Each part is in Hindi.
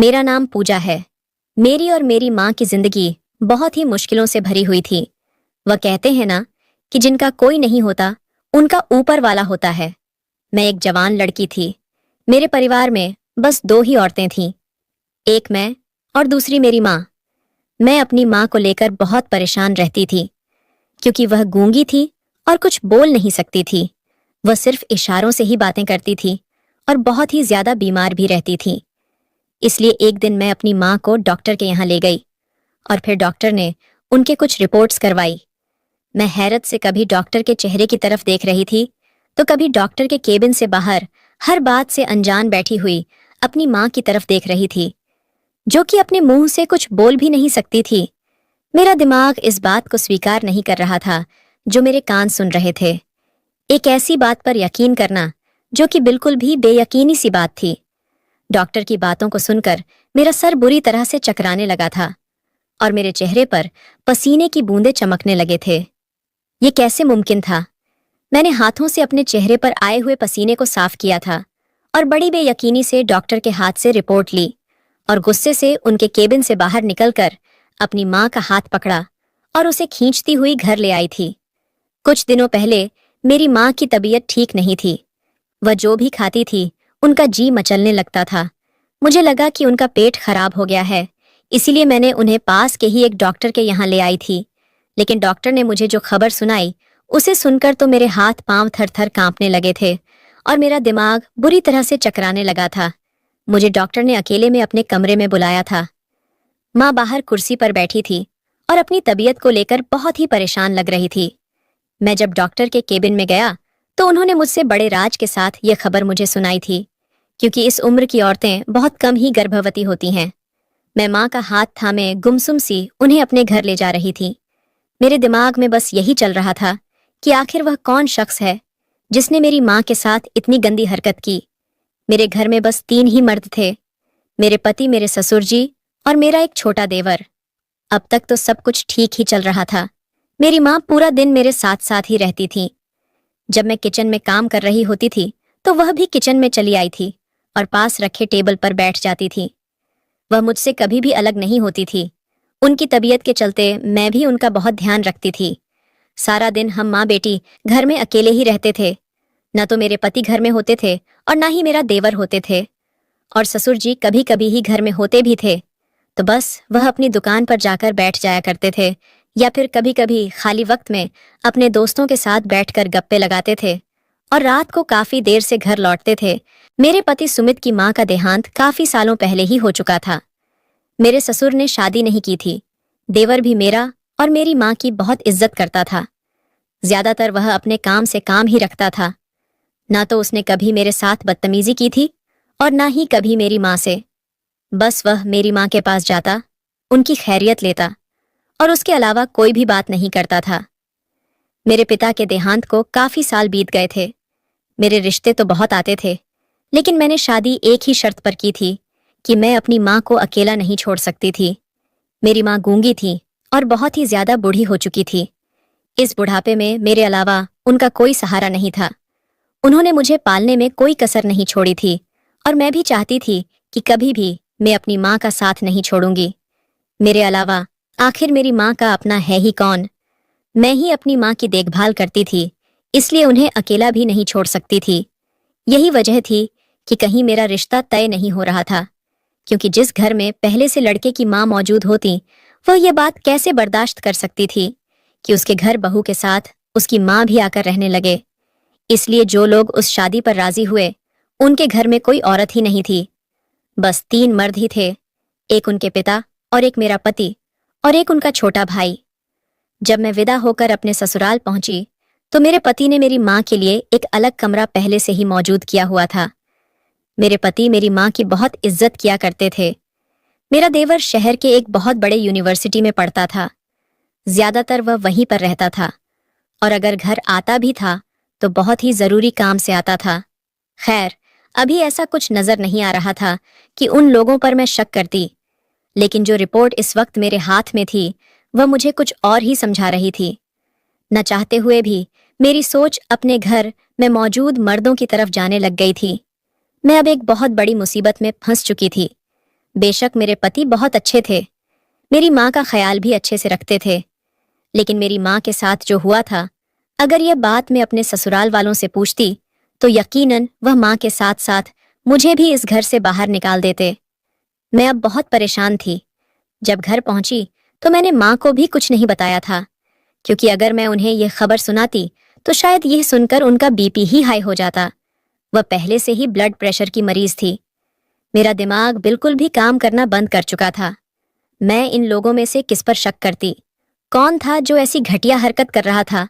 मेरा नाम पूजा है। मेरी और मेरी माँ की जिंदगी बहुत ही मुश्किलों से भरी हुई थी। वह कहते हैं ना कि जिनका कोई नहीं होता उनका ऊपर वाला होता है। मैं एक जवान लड़की थी। मेरे परिवार में बस दो ही औरतें थीं, एक मैं और दूसरी मेरी माँ। मैं अपनी माँ को लेकर बहुत परेशान रहती थी क्योंकि वह गूंगी थी और कुछ बोल नहीं सकती थी। वह सिर्फ इशारों से ही बातें करती थी और बहुत ही ज्यादा बीमार भी रहती थी। इसलिए एक दिन मैं अपनी माँ को डॉक्टर के यहाँ ले गई और फिर डॉक्टर ने उनके कुछ रिपोर्ट्स करवाई। मैं हैरत से कभी डॉक्टर के चेहरे की तरफ देख रही थी तो कभी डॉक्टर के केबिन से बाहर हर बात से अनजान बैठी हुई अपनी माँ की तरफ देख रही थी, जो कि अपने मुंह से कुछ बोल भी नहीं सकती थी। मेरा दिमाग इस बात को स्वीकार नहीं कर रहा था जो मेरे कान सुन रहे थे। एक ऐसी बात पर यकीन करना जो कि बिल्कुल भी बेयकीनी सी बात थी। डॉक्टर की बातों को सुनकर मेरा सर बुरी तरह से चकराने लगा था और मेरे चेहरे पर पसीने की बूंदें चमकने लगे थे। ये कैसे मुमकिन था? मैंने हाथों से अपने चेहरे पर आए हुए पसीने को साफ किया था और बड़ी बेयकीनी से डॉक्टर के हाथ से रिपोर्ट ली और गुस्से से उनके केबिन से बाहर निकलकर अपनी माँ का हाथ पकड़ा और उसे खींचती हुई घर ले आई थी। कुछ दिनों पहले मेरी माँ की तबीयत ठीक नहीं थी। वह जो भी खाती थी उनका जी मचलने लगता था। मुझे लगा कि उनका पेट खराब हो गया है, इसीलिए मैंने उन्हें पास के ही एक डॉक्टर के यहाँ ले आई थी। लेकिन डॉक्टर ने मुझे जो खबर सुनाई उसे सुनकर तो मेरे हाथ पांव थर-थर कांपने लगे थे और मेरा दिमाग बुरी तरह से चकराने लगा था। मुझे डॉक्टर ने अकेले में अपने कमरे में बुलाया था। माँ बाहर कुर्सी पर बैठी थी और अपनी तबीयत को लेकर बहुत ही परेशान लग रही थी। मैं जब डॉक्टर के केबिन में गया तो उन्होंने मुझसे बड़े राज के साथ यह खबर मुझे सुनाई थी, क्योंकि इस उम्र की औरतें बहुत कम ही गर्भवती होती हैं। मैं माँ का हाथ थामे गुमसुम सी उन्हें अपने घर ले जा रही थी। मेरे दिमाग में बस यही चल रहा था कि आखिर वह कौन शख्स है जिसने मेरी माँ के साथ इतनी गंदी हरकत की। मेरे घर में बस 3 ही मर्द थे, मेरे पति, मेरे ससुर जी और मेरा एक छोटा देवर। अब तक तो सब कुछ ठीक ही चल रहा था। मेरी माँ पूरा दिन मेरे साथ साथ ही रहती थी। जब मैं किचन में काम कर रही होती थी तो वह भी किचन में चली आई थी और पास रखे टेबल पर बैठ जाती थी। वह मुझसे कभी भी अलग नहीं होती थी। उनकी तबीयत के चलते मैं भी उनका बहुत ध्यान रखती थी। सारा दिन हम माँ बेटी घर में अकेले ही रहते थे। न तो मेरे पति घर में होते थे और न ही मेरा देवर होते थे, और ससुर जी कभी कभी ही घर में होते भी थे तो बस वह अपनी दुकान पर जाकर बैठ जाया करते थे या फिर कभी कभी खाली वक्त में अपने दोस्तों के साथ बैठकर गप्पे लगाते थे और रात को काफी देर से घर लौटते थे। मेरे पति सुमित की माँ का देहांत काफी सालों पहले ही हो चुका था। मेरे ससुर ने शादी नहीं की थी। देवर भी मेरा और मेरी माँ की बहुत इज्जत करता था। ज्यादातर वह अपने काम से काम ही रखता था। ना तो उसने कभी मेरे साथ बदतमीजी की थी और ना ही कभी मेरी माँ से। बस वह मेरी माँ के पास जाता, उनकी खैरियत लेता और उसके अलावा कोई भी बात नहीं करता था। मेरे पिता के देहांत को काफी साल बीत गए थे। मेरे रिश्ते तो बहुत आते थे, लेकिन मैंने शादी एक ही शर्त पर की थी कि मैं अपनी माँ को अकेला नहीं छोड़ सकती थी। मेरी माँ गूंगी थी और बहुत ही ज्यादा बूढ़ी हो चुकी थी। इस बुढ़ापे में मेरे अलावा उनका कोई सहारा नहीं था। उन्होंने मुझे पालने में कोई कसर नहीं छोड़ी थी और मैं भी चाहती थी कि कभी भी मैं अपनी माँ का साथ नहीं छोड़ूंगी। मेरे अलावा आखिर मेरी माँ का अपना है ही कौन? मैं ही अपनी माँ की देखभाल करती थी, इसलिए उन्हें अकेला भी नहीं छोड़ सकती थी। यही वजह थी कि कहीं मेरा रिश्ता तय नहीं हो रहा था, क्योंकि जिस घर में पहले से लड़के की माँ मौजूद होती वह ये बात कैसे बर्दाश्त कर सकती थी कि उसके घर बहू के साथ उसकी माँ भी आकर रहने लगे। इसलिए जो लोग उस शादी पर राजी हुए उनके घर में कोई औरत ही नहीं थी। बस 3 मर्द ही थे, एक उनके पिता और एक मेरा पति और एक उनका छोटा भाई। जब मैं विदा होकर अपने ससुराल पहुंची तो मेरे पति ने मेरी माँ के लिए एक अलग कमरा पहले से ही मौजूद किया हुआ था। मेरे पति मेरी माँ की बहुत इज्जत किया करते थे। मेरा देवर शहर के एक बहुत बड़े यूनिवर्सिटी में पढ़ता था। ज्यादातर वह वहीं पर रहता था और अगर घर आता भी था तो बहुत ही जरूरी काम से आता था। खैर, अभी ऐसा कुछ नजर नहीं आ रहा था कि उन लोगों पर मैं शक करती, लेकिन जो रिपोर्ट इस वक्त मेरे हाथ में थी वह मुझे कुछ और ही समझा रही थी। न चाहते हुए भी मेरी सोच अपने घर में मौजूद मर्दों की तरफ जाने लग गई थी। मैं अब एक बहुत बड़ी मुसीबत में फंस चुकी थी। बेशक मेरे पति बहुत अच्छे थे, मेरी माँ का ख्याल भी अच्छे से रखते थे, लेकिन मेरी माँ के साथ जो हुआ था, अगर यह बात मैं अपने ससुराल वालों से पूछती तो यकीनन वह माँ के साथ साथ मुझे भी इस घर से बाहर निकाल देते। मैं अब बहुत परेशान थी। जब घर पहुंची तो मैंने माँ को भी कुछ नहीं बताया था, क्योंकि अगर मैं उन्हें यह खबर सुनाती तो शायद यह सुनकर उनका बीपी ही हाई हो जाता। वह पहले से ही ब्लड प्रेशर की मरीज थी। मेरा दिमाग बिल्कुल भी काम करना बंद कर चुका था। मैं इन लोगों में से किस पर शक करती? कौन था जो ऐसी घटिया हरकत कर रहा था?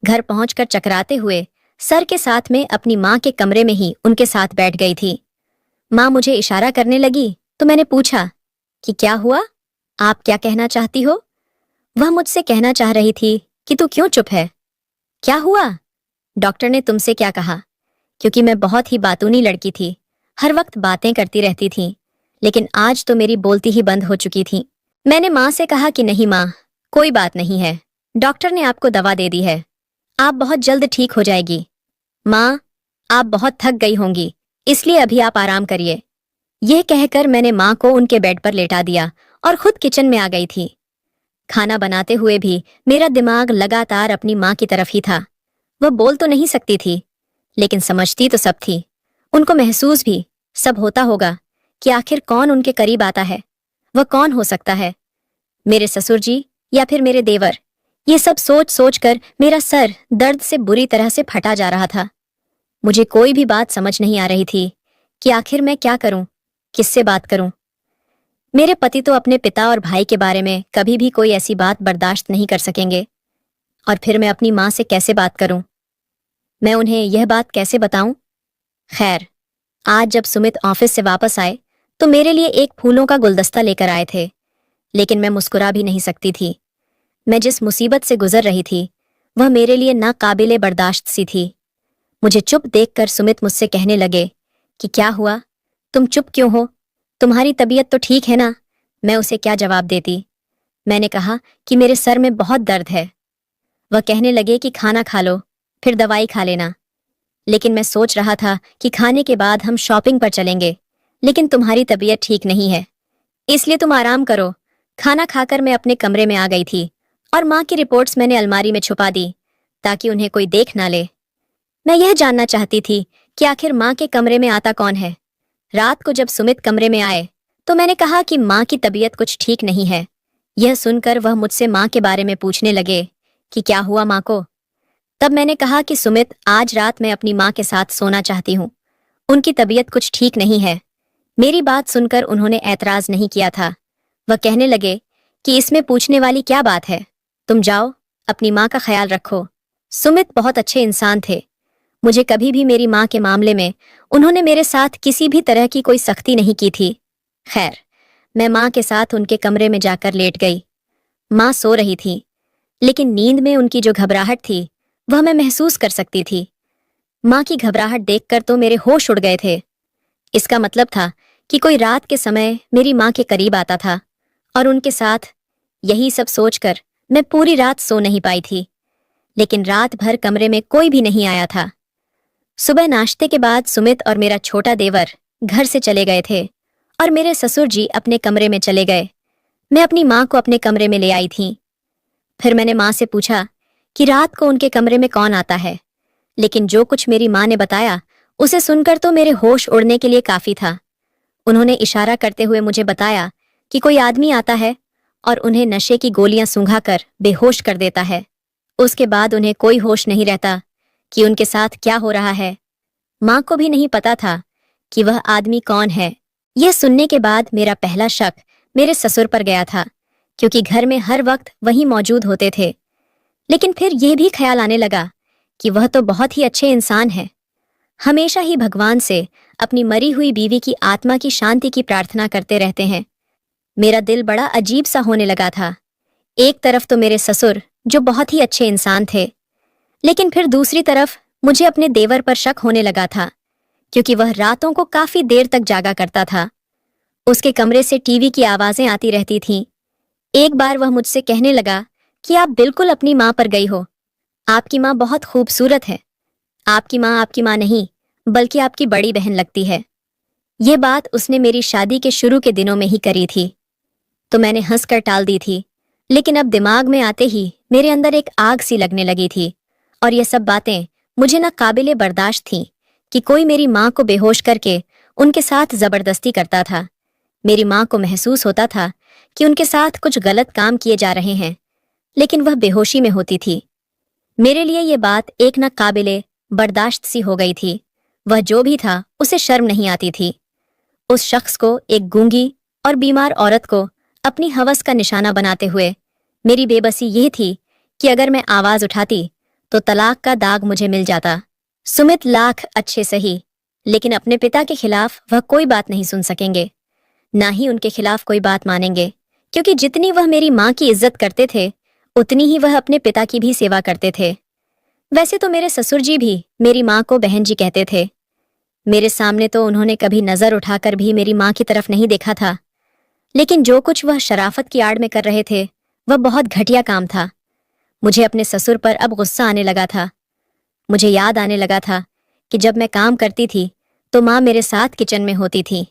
घर पहुंचकर चकराते हुए सर के साथ में अपनी माँ के कमरे में ही उनके साथ बैठ गई थी। माँ मुझे इशारा करने लगी तो मैंने पूछा कि क्या हुआ, आप क्या कहना चाहती हो? वह मुझसे कहना चाह रही थी कि तू क्यों चुप है? क्या हुआ? डॉक्टर ने तुमसे क्या कहा? क्योंकि मैं बहुत ही बातूनी लड़की थी, हर वक्त बातें करती रहती थी, लेकिन आज तो मेरी बोलती ही बंद हो चुकी थी। मैंने माँ से कहा कि नहीं माँ, कोई बात नहीं है, डॉक्टर ने आपको दवा दे दी है, आप बहुत जल्द ठीक हो जाएगी। माँ, आप बहुत थक गई होंगी, इसलिए अभी आप आराम करिए। यह कहकर मैंने माँ को उनके बेड पर लेटा दिया और खुद किचन में आ गई थी। खाना बनाते हुए भी मेरा दिमाग लगातार अपनी माँ की तरफ ही था। वह बोल तो नहीं सकती थी, लेकिन समझती तो सब थी। उनको महसूस भी सब होता होगा कि आखिर कौन उनके करीब आता है। वह कौन हो सकता है? मेरे ससुर जी या फिर मेरे देवर? ये सब सोच सोच कर मेरा सर दर्द से बुरी तरह से फटा जा रहा था। मुझे कोई भी बात समझ नहीं आ रही थी कि आखिर मैं क्या करूं, किससे बात करूं। मेरे पति तो अपने पिता और भाई के बारे में कभी भी कोई ऐसी बात बर्दाश्त नहीं कर सकेंगे, और फिर मैं अपनी माँ से कैसे बात करूं? मैं उन्हें यह बात कैसे बताऊं? खैर, आज जब सुमित ऑफिस से वापस आए तो मेरे लिए एक फूलों का गुलदस्ता लेकर आए थे, लेकिन मैं मुस्कुरा भी नहीं सकती थी। मैं जिस मुसीबत से गुजर रही थी वह मेरे लिए नाकाबिले बर्दाश्त सी थी। मुझे चुप देखकर सुमित मुझसे कहने लगे कि क्या हुआ, तुम चुप क्यों हो, तुम्हारी तबीयत तो ठीक है ना? मैं उसे क्या जवाब देती? मैंने कहा कि मेरे सर में बहुत दर्द है। वह कहने लगे कि खाना खा लो, फिर दवाई खा लेना। लेकिन मैं सोच रहा था कि खाने के बाद हम शॉपिंग पर चलेंगे, लेकिन तुम्हारी तबीयत ठीक नहीं है, इसलिए तुम आराम करो। खाना खाकर मैं अपने कमरे में आ गई थी और माँ की रिपोर्ट्स मैंने अलमारी में छुपा दी ताकि उन्हें कोई देख ना ले। मैं यह जानना चाहती थी कि आखिर माँ के कमरे में आता कौन है। रात को जब सुमित कमरे में आए तो मैंने कहा कि माँ की तबीयत कुछ ठीक नहीं है। यह सुनकर वह मुझसे माँ के बारे में पूछने लगे कि क्या हुआ माँ को। तब मैंने कहा कि सुमित, आज रात मैं अपनी माँ के साथ सोना चाहती हूँ, उनकी तबीयत कुछ ठीक नहीं है। मेरी बात सुनकर उन्होंने ऐतराज नहीं किया था। वह कहने लगे कि इसमें पूछने वाली क्या बात है, तुम जाओ, अपनी माँ का ख्याल रखो। सुमित बहुत अच्छे इंसान थे। मुझे कभी भी मेरी माँ के मामले में उन्होंने मेरे साथ किसी भी तरह की कोई सख्ती नहीं की थी। खैर, मैं माँ के साथ उनके कमरे में जाकर लेट गई। माँ सो रही थी, लेकिन नींद में उनकी जो घबराहट थी वह मैं महसूस कर सकती थी। माँ की घबराहट देखकर तो मेरे होश उड़ गए थे। इसका मतलब था कि कोई रात के समय मेरी माँ के करीब आता था और उनके साथ। यही सब सोचकर मैं पूरी रात सो नहीं पाई थी, लेकिन रात भर कमरे में कोई भी नहीं आया था। सुबह नाश्ते के बाद सुमित और मेरा छोटा देवर घर से चले गए थे और मेरे ससुर जी अपने कमरे में चले गए। मैं अपनी माँ को अपने कमरे में ले आई थी। फिर मैंने माँ से पूछा कि रात को उनके कमरे में कौन आता है, लेकिन जो कुछ मेरी माँ ने बताया उसे सुनकर तो मेरे होश उड़ने के लिए काफी था। उन्होंने इशारा करते हुए मुझे बताया कि कोई आदमी आता है और उन्हें नशे की गोलियां सूंघाकर बेहोश कर देता है। उसके बाद उन्हें कोई होश नहीं रहता कि उनके साथ क्या हो रहा है। माँ को भी नहीं पता था कि वह आदमी कौन है। यह सुनने के बाद मेरा पहला शक मेरे ससुर पर गया था, क्योंकि घर में हर वक्त वही मौजूद होते थे। लेकिन फिर यह भी ख्याल आने लगा कि वह तो बहुत ही अच्छे इंसान है, हमेशा ही भगवान से अपनी मरी हुई बीवी की आत्मा की शांति की प्रार्थना करते रहते हैं। मेरा दिल बड़ा अजीब सा होने लगा था। एक तरफ तो मेरे ससुर जो बहुत ही अच्छे इंसान थे, लेकिन फिर दूसरी तरफ मुझे अपने देवर पर शक होने लगा था, क्योंकि वह रातों को काफी देर तक जागा करता था। उसके कमरे से टीवी की आवाजें आती रहती थीं। एक बार वह मुझसे कहने लगा कि आप बिल्कुल अपनी माँ पर गई हो, आपकी माँ बहुत खूबसूरत है, आपकी माँ नहीं बल्कि आपकी बड़ी बहन लगती है। ये बात उसने मेरी शादी के शुरू के दिनों में ही करी थी, तो मैंने हंसकर टाल दी थी। लेकिन अब दिमाग में आते ही मेरे अंदर एक आग सी लगने लगी थी, और ये सब बातें मुझे न काबिले बर्दाश्त थीं कि कोई मेरी माँ को बेहोश करके उनके साथ जबरदस्ती करता था। मेरी माँ को महसूस होता था कि उनके साथ कुछ गलत काम किए जा रहे हैं, लेकिन वह बेहोशी में होती थी। मेरे लिए ये बात एक न काबिले बर्दाश्त सी हो गई थी। वह जो भी था उसे शर्म नहीं आती थी। उस शख्स को, एक गूंगी और बीमार औरत को अपनी हवस का निशाना बनाते हुए मेरी बेबसी यह थी कि अगर मैं आवाज उठाती तो तलाक का दाग मुझे मिल जाता। सुमित लाख अच्छे सही, लेकिन अपने पिता के खिलाफ वह कोई बात नहीं सुन सकेंगे, ना ही उनके खिलाफ कोई बात मानेंगे, क्योंकि जितनी वह मेरी माँ की इज्जत करते थे उतनी ही वह अपने पिता की भी सेवा करते थे। वैसे तो मेरे ससुर जी भी मेरी माँ को बहन जी कहते थे। मेरे सामने तो उन्होंने कभी नजर उठाकर भी मेरी माँ की तरफ नहीं देखा था, लेकिन जो कुछ वह शराफत की आड़ में कर रहे थे वह बहुत घटिया काम था। मुझे अपने ससुर पर अब गुस्सा आने लगा था। मुझे याद आने लगा था कि जब मैं काम करती थी तो माँ मेरे साथ किचन में होती थी।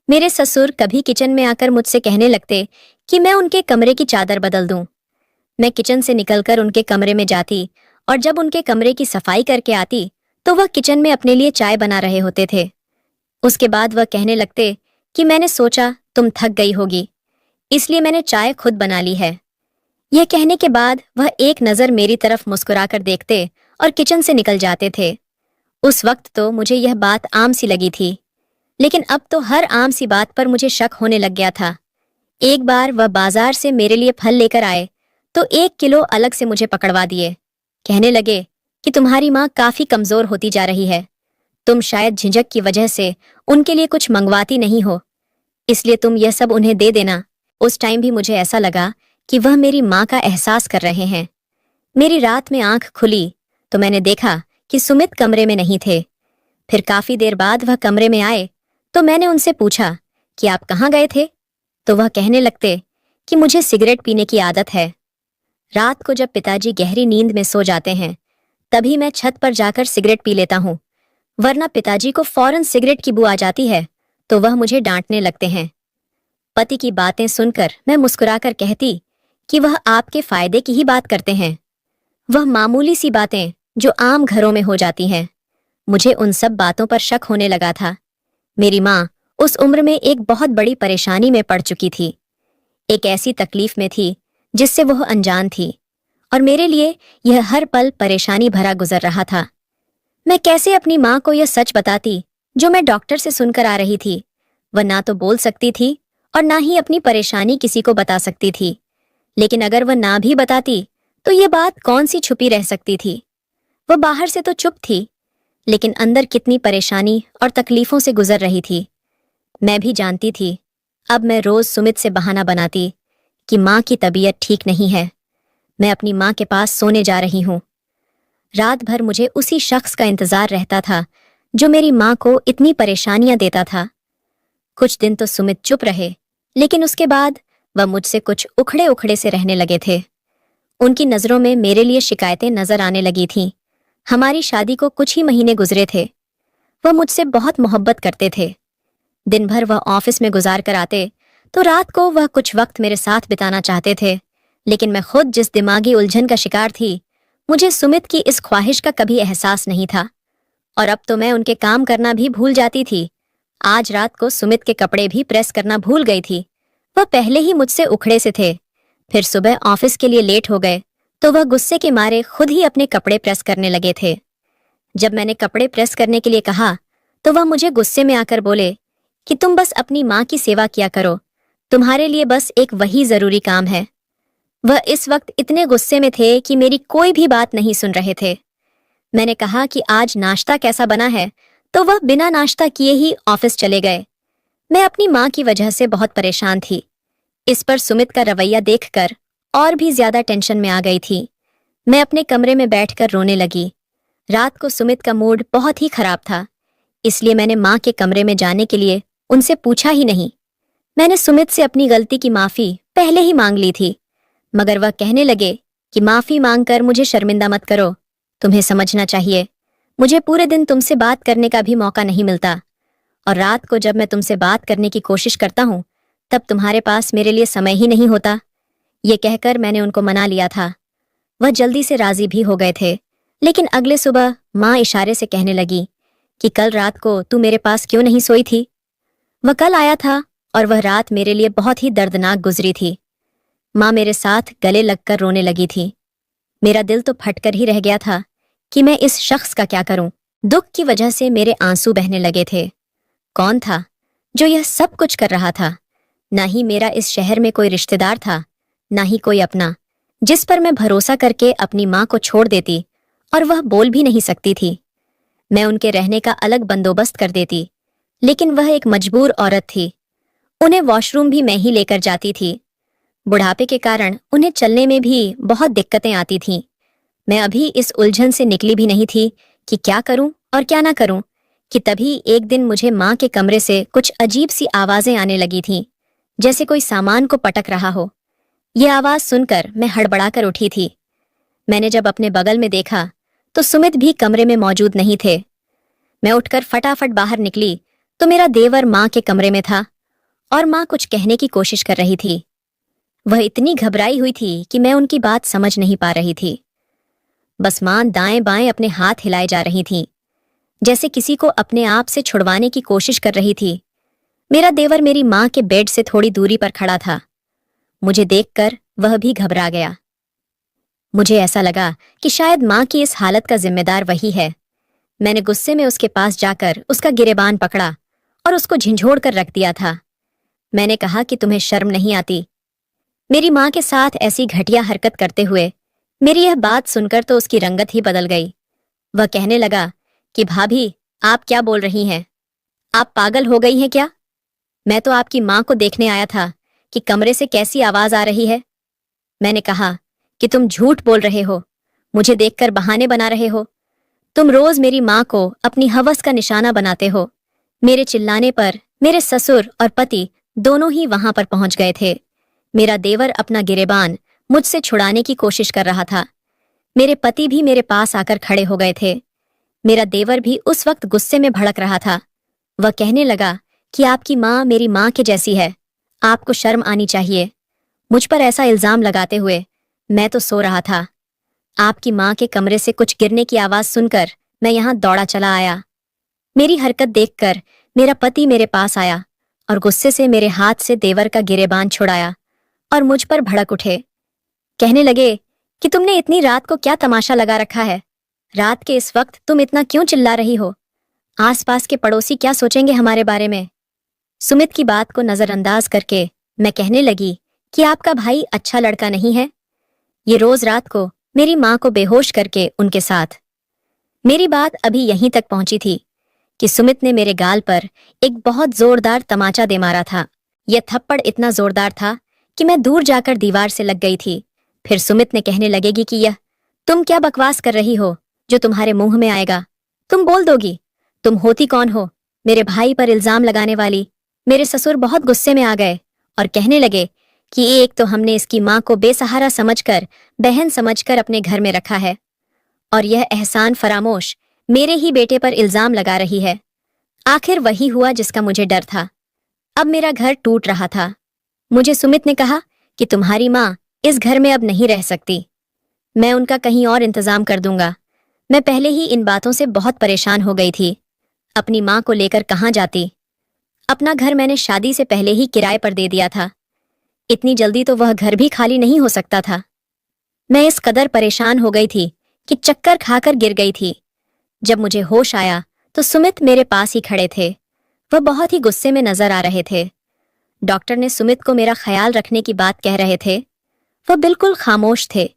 मेरे ससुर कभी किचन में आकर मुझसे कहने लगते कि मैं उनके कमरे की चादर बदल दूं। मैं किचन से निकलकर उनके कमरे में जाती, और जब उनके कमरे की सफाई करके आती तो वह किचन में अपने लिए चाय बना रहे होते थे। उसके बाद वह कहने लगते कि मैंने सोचा तुम थक गई होगी, इसलिए मैंने चाय खुद बना ली है। यह कहने के बाद वह एक नजर मेरी तरफ मुस्कुराकर देखते और किचन से निकल जाते थे। उस वक्त तो मुझे यह बात आम सी लगी थी, लेकिन अब तो हर आम सी बात पर मुझे शक होने लग गया था। एक बार वह बाजार से मेरे लिए फल लेकर आए तो 1 किलो अलग से मुझे पकड़वा दिए। कहने लगे कि तुम्हारी माँ काफी कमजोर होती जा रही है, तुम शायद झिझक की वजह से उनके लिए कुछ मंगवाती नहीं हो, इसलिए तुम यह सब उन्हें दे देना। उस टाइम भी मुझे ऐसा लगा कि वह मेरी माँ का एहसास कर रहे हैं। मेरी रात में आंख खुली तो मैंने देखा कि सुमित कमरे में नहीं थे। फिर काफी देर बाद वह कमरे में आए तो मैंने उनसे पूछा कि आप कहाँ गए थे, तो वह कहने लगते कि मुझे सिगरेट पीने की आदत है। रात को जब पिताजी गहरी नींद में सो जाते हैं तभी मैं छत पर जाकर सिगरेट पी लेता हूँ, वरना पिताजी को फौरन सिगरेट की बू आ जाती है तो वह मुझे डांटने लगते हैं। पति की बातें सुनकर मैं मुस्कुराकर कहती कि वह आपके फायदे की ही बात करते हैं। वह मामूली सी बातें जो आम घरों में हो जाती हैं। मुझे उन सब बातों पर शक होने लगा था। मेरी माँ उस उम्र में एक बहुत बड़ी परेशानी में पड़ चुकी थी। एक ऐसी तकलीफ में थी जिससे वह अनजान थी, और मेरे लिए यह हर पल परेशानी भरा गुजर रहा था। मैं कैसे अपनी माँ को यह सच बताती जो मैं डॉक्टर से सुनकर आ रही थी। वह ना तो बोल सकती थी और ना ही अपनी परेशानी किसी को बता सकती थी, लेकिन अगर वह ना भी बताती तो ये बात कौन सी छुपी रह सकती थी। वह बाहर से तो चुप थी, लेकिन अंदर कितनी परेशानी और तकलीफों से गुजर रही थी मैं भी जानती थी। अब मैं रोज सुमित से बहाना बनाती कि माँ की तबीयत ठीक नहीं है, मैं अपनी माँ के पास सोने जा रही हूँ। रात भर मुझे उसी शख्स का इंतजार रहता था जो मेरी माँ को इतनी परेशानियां देता था। कुछ दिन तो सुमित चुप रहे, लेकिन उसके बाद वह मुझसे कुछ उखड़े उखड़े से रहने लगे थे। उनकी नजरों में मेरे लिए शिकायतें नजर आने लगी थीं। हमारी शादी को कुछ ही महीने गुजरे थे। वह मुझसे बहुत मोहब्बत करते थे। दिन भर वह ऑफिस में गुजार कर आते तो रात को वह कुछ वक्त मेरे साथ बिताना चाहते थे, लेकिन मैं खुद जिस दिमागी उलझन का शिकार थी, मुझे सुमित की इस ख्वाहिश का कभी एहसास नहीं था। और अब तो मैं उनके काम करना भी भूल जाती थी। आज रात को सुमित के कपड़े भी प्रेस करना भूल गई थी। वह पहले ही मुझसे उखड़े से थे, फिर सुबह ऑफिस के लिए लेट हो गए तो वह गुस्से के मारे खुद ही अपने कपड़े प्रेस करने लगे थे। जब मैंने कपड़े प्रेस करने के लिए कहा तो वह मुझे गुस्से में आकर बोले कि तुम बस अपनी माँ की सेवा किया करो, तुम्हारे लिए बस एक वही जरूरी काम है। वह इस वक्त इतने गुस्से में थे कि मेरी कोई भी बात नहीं सुन रहे थे। मैंने कहा कि आज नाश्ता कैसा बना है, तो वह बिना नाश्ता किए ही ऑफिस चले गए। मैं अपनी माँ की वजह से बहुत परेशान थी। इस पर सुमित का रवैया देखकर और भी ज्यादा टेंशन में आ गई थी। मैं अपने कमरे में बैठकर रोने लगी। रात को सुमित का मूड बहुत ही खराब था, इसलिए मैंने माँ के कमरे में जाने के लिए उनसे पूछा ही नहीं। मैंने सुमित से अपनी गलती की माफी पहले ही मांग ली थी, मगर वह कहने लगे कि माफी मांगकर मुझे शर्मिंदा मत करो, तुम्हें समझना चाहिए मुझे पूरे दिन तुमसे बात करने का भी मौका नहीं मिलता, और रात को जब मैं तुमसे बात करने की कोशिश करता हूँ तब तुम्हारे पास मेरे लिए समय ही नहीं होता। ये कहकर मैंने उनको मना लिया था। वह जल्दी से राजी भी हो गए थे, लेकिन अगले सुबह माँ इशारे से कहने लगी कि कल रात को तू मेरे पास क्यों नहीं सोई थी। वह कल आया था और वह रात मेरे लिए बहुत ही दर्दनाक गुजरी थी। माँ मेरे साथ गले लगकर रोने लगी थी। मेरा दिल तो फटकर ही रह गया था कि मैं इस शख्स का क्या करूं। दुख की वजह से मेरे आंसू बहने लगे थे। कौन था जो यह सब कुछ कर रहा था? ना ही मेरा इस शहर में कोई रिश्तेदार था, ना ही कोई अपना जिस पर मैं भरोसा करके अपनी माँ को छोड़ देती, और वह बोल भी नहीं सकती थी। मैं उनके रहने का अलग बंदोबस्त कर देती, लेकिन वह एक मजबूर औरत थी। उन्हें वॉशरूम भी मैं ही लेकर जाती थी। बुढ़ापे के कारण उन्हें चलने में भी बहुत दिक्कतें आती थीं। मैं अभी इस उलझन से निकली भी नहीं थी कि क्या करूं और क्या ना करूं, कि तभी एक दिन मुझे माँ के कमरे से कुछ अजीब सी आवाजें आने लगी थीं, जैसे कोई सामान को पटक रहा हो। ये आवाज सुनकर मैं हड़बड़ाकर उठी थी। मैंने जब अपने बगल में देखा तो सुमित भी कमरे में मौजूद नहीं थे। मैं उठकर फटाफट बाहर निकली तो मेरा देवर माँ के कमरे में था और माँ कुछ कहने की कोशिश कर रही थी। वह इतनी घबराई हुई थी कि मैं उनकी बात समझ नहीं पा रही थी। बस माँ दाएं बाएं अपने हाथ हिलाए जा रही थीं, जैसे किसी को अपने आप से छुड़वाने की कोशिश कर रही थी। मेरा देवर मेरी माँ के बेड से थोड़ी दूरी पर खड़ा था। मुझे देखकर वह भी घबरा गया। मुझे ऐसा लगा कि शायद माँ की इस हालत का जिम्मेदार वही है। मैंने गुस्से में उसके पास जाकर उसका गिरेबान पकड़ा और उसको झिंझोड़ कर रख दिया था। मैंने कहा कि तुम्हें शर्म नहीं आती मेरी माँ के साथ ऐसी घटिया हरकत करते हुए। मेरी यह बात सुनकर तो उसकी रंगत ही बदल गई। वह कहने लगा कि भाभी, आप क्या बोल रही हैं? आप पागल हो गई हैं क्या? मैं तो आपकी माँ को देखने आया था कि कमरे से कैसी आवाज आ रही है। मैंने कहा कि तुम झूठ बोल रहे हो, मुझे देखकर बहाने बना रहे हो। तुम रोज मेरी माँ को अपनी हवस का निशाना बनाते हो। मेरे चिल्लाने पर मेरे ससुर और पति दोनों ही वहां पर पहुंच गए थे। मेरा देवर अपना गिरेबान मुझसे छुड़ाने की कोशिश कर रहा था। मेरे पति भी मेरे पास आकर खड़े हो गए थे। मेरा देवर भी उस वक्त गुस्से में भड़क रहा था। वह कहने लगा कि आपकी माँ मेरी माँ के जैसी है, आपको शर्म आनी चाहिए। मुझ पर ऐसा इल्जाम लगाते हुए मैं तो सो रहा था। आपकी माँ के कमरे से कुछ गिरने की आवाज सुनकर मैं यहां दौड़ा चला आया। मेरी हरकत देखकर मेरा पति मेरे पास आया और गुस्से से मेरे हाथ से देवर का गिरेबान छुड़ाया और मुझ पर भड़क उठे। कहने लगे कि तुमने इतनी रात को क्या तमाशा लगा रखा है? रात के इस वक्त तुम इतना क्यों चिल्ला रही हो? आसपास के पड़ोसी क्या सोचेंगे हमारे बारे में? सुमित की बात को नजरअंदाज करके मैं कहने लगी कि आपका भाई अच्छा लड़का नहीं है। ये रोज रात को मेरी माँ को बेहोश करके उनके साथ। मेरी बात अभी यहीं तक पहुंची थी कि सुमित ने मेरे गाल पर एक बहुत जोरदार तमाचा दे मारा था। यह थप्पड़ इतना जोरदार था कि मैं दूर जाकर दीवार से लग गई थी। फिर सुमित ने कहने लगेगी कि यह तुम क्या बकवास कर रही हो जो तुम्हारे मुंह में आएगा? तुम बोल दोगी? तुम होती कौन हो मेरे भाई पर इल्जाम लगाने वाली? मेरे ससुर बहुत गुस्से में आ गए और कहने लगे कि एक तो हमने इसकी माँ को बेसहारा समझकर, बहन समझकर अपने घर में रखा है, और यह एहसान फरामोश मेरे ही बेटे पर इल्जाम लगा रही है। आखिर वही हुआ जिसका मुझे डर था। अब मेरा घर टूट रहा था। मुझे सुमित ने कहा कि तुम्हारी माँ इस घर में अब नहीं रह सकती, मैं उनका कहीं और इंतजाम कर दूंगा। मैं पहले ही इन बातों से बहुत परेशान हो गई थी। अपनी माँ को लेकर कहाँ जाती? अपना घर मैंने शादी से पहले ही किराए पर दे दिया था। इतनी जल्दी तो वह घर भी खाली नहीं हो सकता था। मैं इस कदर परेशान हो गई थी कि चक्कर खाकर गिर गई थी। जब मुझे होश आया तो सुमित मेरे पास ही खड़े थे। वह बहुत ही गुस्से में नजर आ रहे थे। डॉक्टर ने सुमित को मेरा ख्याल रखने की बात कह रहे थे। वह बिल्कुल खामोश थे।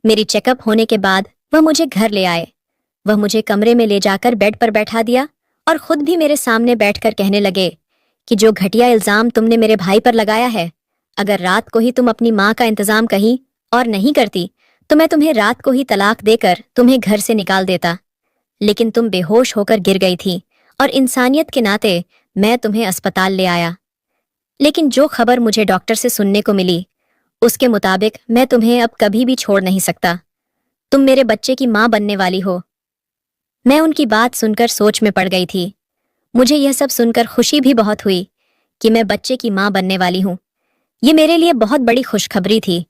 मेरी चेकअप होने के बाद वह मुझे घर ले आए। वह मुझे कमरे में ले जाकर बेड पर बैठा दिया और खुद भी मेरे सामने बैठकर कहने लगे कि जो घटिया इल्जाम तुमने मेरे भाई पर लगाया है, अगर रात को ही तुम अपनी माँ का इंतजाम कहीं और नहीं करती तो मैं तुम्हें रात को ही तलाक देकर तुम्हें घर से निकाल देता। लेकिन तुम बेहोश होकर गिर गई थी और इंसानियत के नाते मैं तुम्हें अस्पताल ले आया। लेकिन जो खबर मुझे डॉक्टर से सुनने को मिली उसके मुताबिक मैं तुम्हें अब कभी भी छोड़ नहीं सकता। तुम मेरे बच्चे की माँ बनने वाली हो। मैं उनकी बात सुनकर सोच में पड़ गई थी। मुझे यह सब सुनकर खुशी भी बहुत हुई कि मैं बच्चे की माँ बनने वाली हूँ। ये मेरे लिए बहुत बड़ी खुशखबरी थी।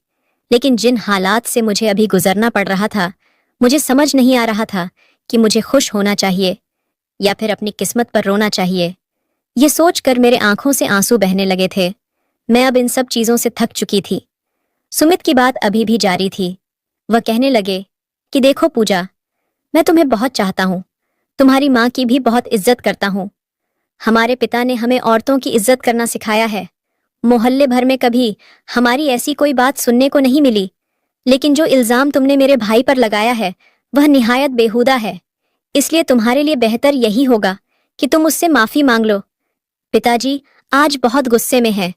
लेकिन जिन हालात से मुझे अभी गुजरना पड़ रहा था, मुझे समझ नहीं आ रहा था कि मुझे खुश होना चाहिए या फिर अपनी किस्मत पर रोना चाहिए। ये सोचकर मेरे आंखों से आंसू बहने लगे थे। मैं अब इन सब चीजों से थक चुकी थी। सुमित की बात अभी भी जारी थी। वह कहने लगे कि देखो पूजा, मैं तुम्हें बहुत चाहता हूँ, तुम्हारी माँ की भी बहुत इज्जत करता हूँ। हमारे पिता ने हमें औरतों की इज्जत करना सिखाया है। मोहल्ले भर में कभी हमारी ऐसी कोई बात सुनने को नहीं मिली। लेकिन जो इल्जाम तुमने मेरे भाई पर लगाया है वह निहायत बेहुदा है। इसलिए तुम्हारे लिए बेहतर यही होगा कि तुम उससे माफी मांग लो। पिताजी आज बहुत गुस्से में है।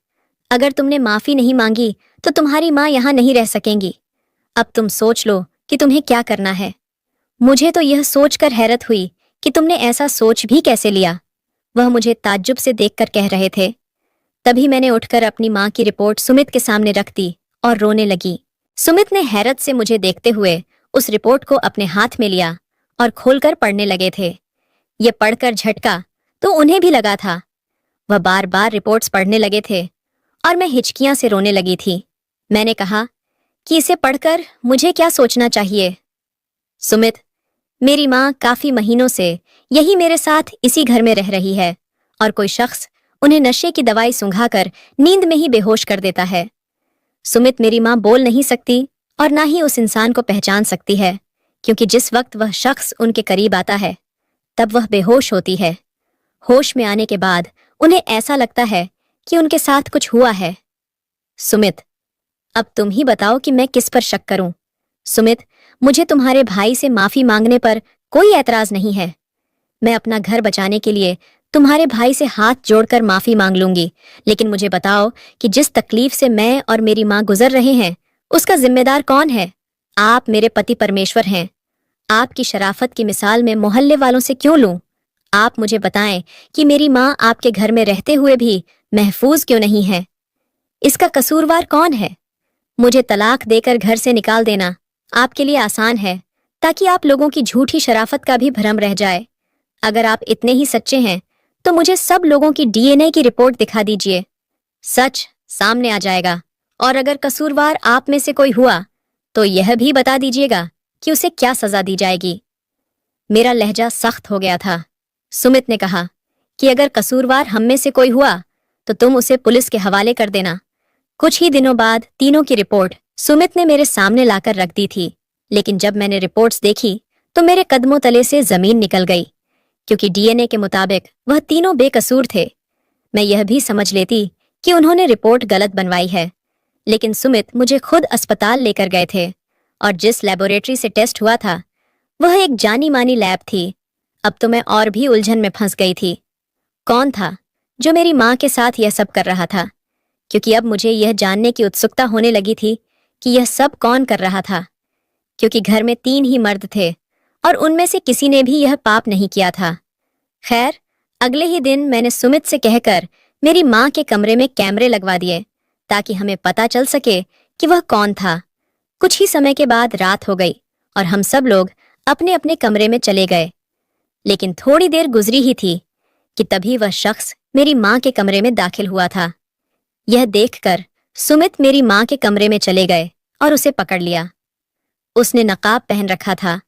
अगर तुमने माफी नहीं मांगी तो तुम्हारी माँ यहाँ नहीं रह सकेंगी। अब तुम सोच लो कि तुम्हें क्या करना है। मुझे तो यह सोचकर हैरत हुई कि तुमने ऐसा सोच भी कैसे लिया। वह मुझे ताज्जुब से देखकर कह रहे थे। तभी मैंने उठकर अपनी माँ की रिपोर्ट सुमित के सामने रख दी और रोने लगी। सुमित ने हैरत से मुझे देखते हुए उस रिपोर्ट को अपने हाथ में लिया और खोलकर पढ़ने लगे थे। ये पढ़कर झटका तो उन्हें भी लगा था। वह बार बार रिपोर्ट्स पढ़ने लगे थे और मैं हिचकियां से रोने लगी थी। मैंने कहा कि इसे पढ़कर मुझे क्या सोचना चाहिए। सुमित, मेरी माँ काफी महीनों से यही मेरे साथ इसी घर में रह रही है और कोई शख्स उन्हें नशे की दवाई सुंघाकर नींद में ही बेहोश कर देता है। सुमित, मेरी माँ बोल नहीं सकती और ना ही उस इंसान को पहचान सकती है, क्योंकि जिस वक्त वह शख्स उनके करीब आता है तब वह बेहोश होती है। होश में आने के बाद उन्हें ऐसा लगता है कि उनके साथ कुछ हुआ है। सुमित, अब तुम ही बताओ कि मैं किस पर शक करूं। सुमित, मुझे तुम्हारे भाई से माफी मांगने पर कोई ऐतराज नहीं है। मैं अपना घर बचाने के लिए तुम्हारे भाई से हाथ जोड़कर माफी मांग लूंगी। लेकिन मुझे बताओ कि जिस तकलीफ से मैं और मेरी माँ गुजर रहे हैं उसका जिम्मेदार कौन है? आप मेरे पति परमेश्वर हैं। आपकी शराफत की मिसाल मैं मोहल्ले वालों से क्यों लूं? आप मुझे बताएं कि मेरी माँ आपके घर में रहते हुए भी महफूज क्यों नहीं है? इसका कसूरवार कौन है? मुझे तलाक देकर घर से निकाल देना आपके लिए आसान है, ताकि आप लोगों की झूठी शराफत का भी भ्रम रह जाए। अगर आप इतने ही सच्चे हैं तो मुझे सब लोगों की डीएनए की रिपोर्ट दिखा दीजिए। सच सामने आ जाएगा और अगर कसूरवार आप में से कोई हुआ तो यह भी बता दीजिएगा कि उसे क्या सजा दी जाएगी। मेरा लहजा सख्त हो गया था। सुमित ने कहा कि अगर कसूरवार हम में से कोई हुआ तो तुम उसे पुलिस के हवाले कर देना। कुछ ही दिनों बाद तीनों की रिपोर्ट सुमित ने मेरे सामने लाकर रख दी थी। लेकिन जब मैंने रिपोर्ट्स देखी तो मेरे कदमों तले से जमीन निकल गई, क्योंकि डीएनए के मुताबिक वह तीनों बेकसूर थे। मैं यह भी समझ लेती कि उन्होंने रिपोर्ट गलत बनवाई है, लेकिन सुमित मुझे खुद अस्पताल लेकर गए थे और जिस लेबोरेटरी से टेस्ट हुआ था वह एक जानी मानी लैब थी। अब तो मैं और भी उलझन में फंस गई थी। कौन था जो मेरी माँ के साथ यह सब कर रहा था? क्योंकि अब मुझे यह जानने की उत्सुकता होने लगी थी कि यह सब कौन कर रहा था, क्योंकि घर में 3 ही मर्द थे और उनमें से किसी ने भी यह पाप नहीं किया था। खैर, अगले ही दिन मैंने सुमित से कहकर मेरी माँ के कमरे में कैमरे लगवा दिए ताकि हमें पता चल सके कि वह कौन था। कुछ ही समय के बाद रात हो गई और हम सब लोग अपने अपने कमरे में चले गए। लेकिन थोड़ी देर गुजरी ही थी कि तभी वह शख्स मेरी माँ के कमरे में दाखिल हुआ था। यह देखकर सुमित मेरी माँ के कमरे में चले गए और उसे पकड़ लिया। उसने नकाब पहन रखा था।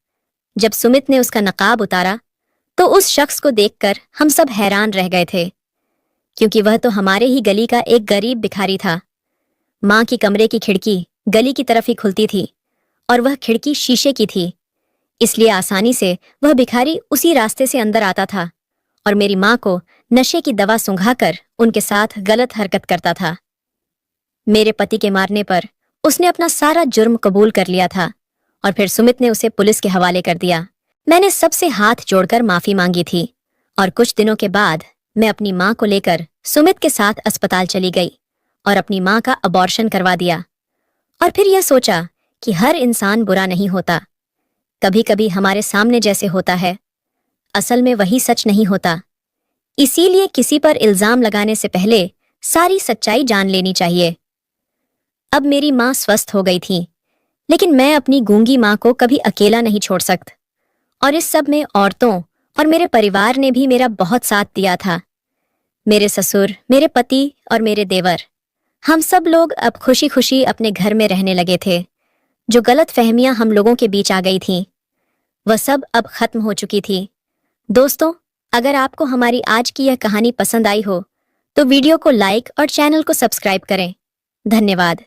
जब सुमित ने उसका नकाब उतारा तो उस शख्स को देखकर हम सब हैरान रह गए थे, क्योंकि वह तो हमारे ही गली का एक गरीब भिखारी था। माँ की कमरे की खिड़की गली की तरफ ही खुलती थी और वह खिड़की शीशे की थी, इसलिए आसानी से वह भिखारी उसी रास्ते से अंदर आता था और मेरी माँ को नशे की दवा सुंघाकर उनके साथ गलत हरकत करता था। मेरे पति के मारने पर उसने अपना सारा जुर्म कबूल कर लिया था और फिर सुमित ने उसे पुलिस के हवाले कर दिया। मैंने सबसे हाथ जोड़कर माफी मांगी थी और कुछ दिनों के बाद मैं अपनी माँ को लेकर सुमित के साथ अस्पताल चली गई और अपनी माँ का अबॉर्शन करवा दिया। और फिर यह सोचा कि हर इंसान बुरा नहीं होता, कभी कभी हमारे सामने जैसे होता है, असल में वही सच नहीं होता। इसीलिए किसी पर इल्जाम लगाने से पहले सारी सच्चाई जान लेनी चाहिए। अब मेरी माँ स्वस्थ हो गई थी, लेकिन मैं अपनी गूंगी माँ को कभी अकेला नहीं छोड़ सकता और इस सब में औरतों और मेरे परिवार ने भी मेरा बहुत साथ दिया था। मेरे ससुर, मेरे पति और मेरे देवर, हम सब लोग अब खुशी खुशी अपने घर में रहने लगे थे। जो गलत फहमियां हम लोगों के बीच आ गई थीं, वह सब अब खत्म हो चुकी थी। दोस्तों, अगर आपको हमारी आज की यह कहानी पसंद आई हो तो वीडियो को लाइक और चैनल को सब्सक्राइब करें। धन्यवाद।